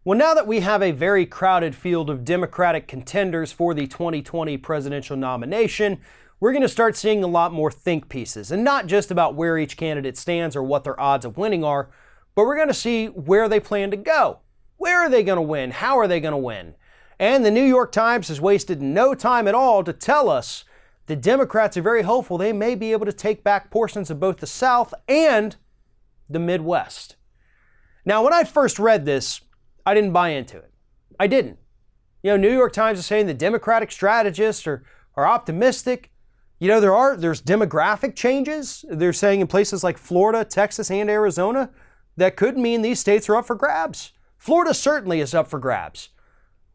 Well, now that we have a very crowded field of Democratic contenders for the 2020 presidential nomination, we're going to start seeing a lot more think pieces, and not just about where each candidate stands or what their odds of winning are, but we're going to see where they plan to go. Where are they going to win? How are they going to win? And the New York Times has wasted no time at all to tell us the Democrats are very hopeful they may be able to take back portions of both the South and the Midwest. Now, when I first read this, I didn't buy into it. I didn't. New York Times is saying the Democratic strategists are optimistic. There's demographic changes. They're saying in places like Florida, Texas, and Arizona that could mean these states are up for grabs. Florida certainly is up for grabs.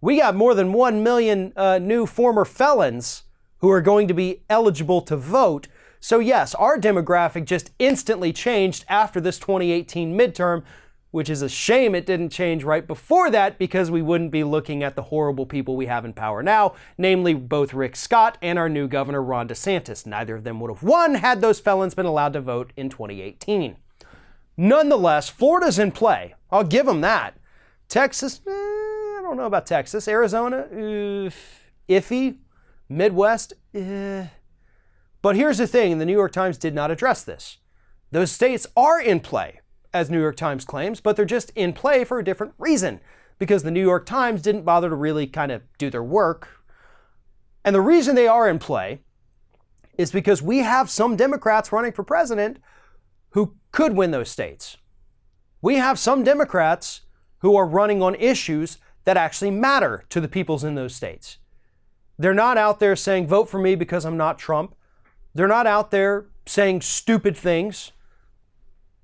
We got more than 1 million new former felons who are going to be eligible to vote. So yes, our demographic just instantly changed after this 2018 midterm, which is a shame it didn't change right before that, because we wouldn't be looking at the horrible people we have in power now, namely both Rick Scott and our new governor, Ron DeSantis. Neither of them would have won had those felons been allowed to vote in 2018. Nonetheless, Florida's in play. I'll give them that. Texas, I don't know about Texas. Arizona, iffy. Midwest, But here's the thing, the New York Times did not address this. Those states are in play, as New York Times claims, but they're just in play for a different reason, because the New York Times didn't bother to really kind of do their work. And the reason they are in play is because we have some Democrats running for president who could win those states. We have some Democrats who are running on issues that actually matter to the peoples in those states. They're not out there saying, vote for me because I'm not Trump. They're not out there saying stupid things.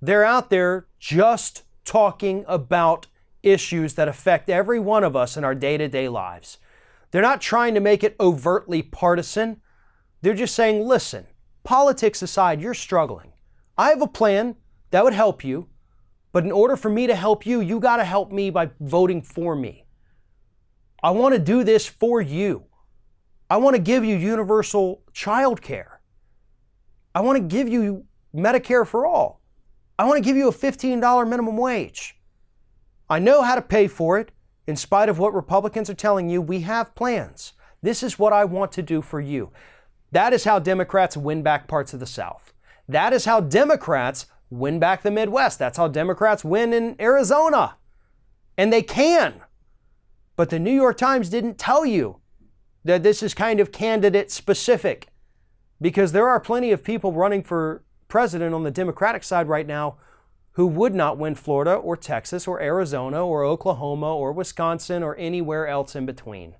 They're out there just talking about issues that affect every one of us in our day-to-day lives. They're not trying to make it overtly partisan. They're just saying, listen, politics aside, you're struggling. I have a plan that would help you, but in order for me to help you, you got to help me by voting for me. I want to do this for you. I want to give you universal child care. I want to give you Medicare for all. I want to give you a $15 minimum wage. I know how to pay for it. In spite of what Republicans are telling you, we have plans. This is what I want to do for you. That is how Democrats win back parts of the South. That is how Democrats win back the Midwest. That's how Democrats win in Arizona. And they can. But the New York Times didn't tell you that this is kind of candidate specific, because there are plenty of people running for president on the Democratic side right now who would not win Florida or Texas or Arizona or Oklahoma or Wisconsin or anywhere else in between.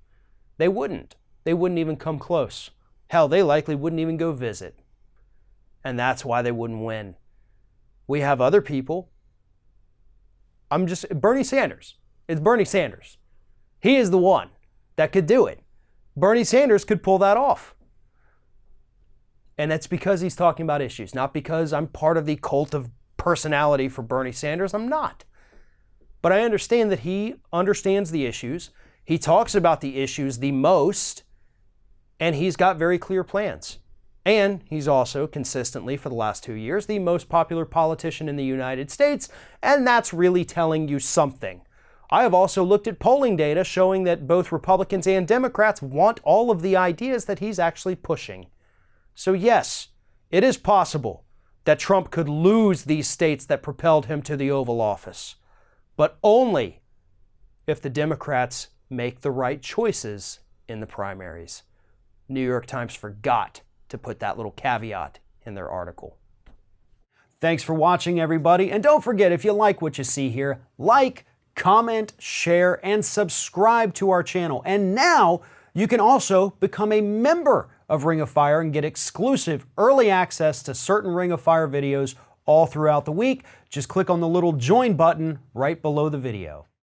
They wouldn't. They wouldn't even come close. Hell, they likely wouldn't even go visit. And that's why they wouldn't win. We have other people. Bernie Sanders. It's Bernie Sanders. He is the one that could do it. Bernie Sanders could pull that off. And that's because he's talking about issues, not because I'm part of the cult of personality for Bernie Sanders. I'm not. But I understand that he understands the issues. He talks about the issues the most, and he's got very clear plans. And he's also consistently, for the last 2 years, the most popular politician in the United States, and that's really telling you something. I have also looked at polling data showing that both Republicans and Democrats want all of the ideas that he's actually pushing. So yes, it is possible that Trump could lose these states that propelled him to the Oval Office, but only if the Democrats make the right choices in the primaries. New York Times forgot to put that little caveat in their article. Thanks for watching, everybody, and don't forget, if you like what you see here, like, comment, share, and subscribe to our channel. And now you can also become a member of Ring of Fire and get exclusive early access to certain Ring of Fire videos all throughout the week. Just click on the little join button right below the video.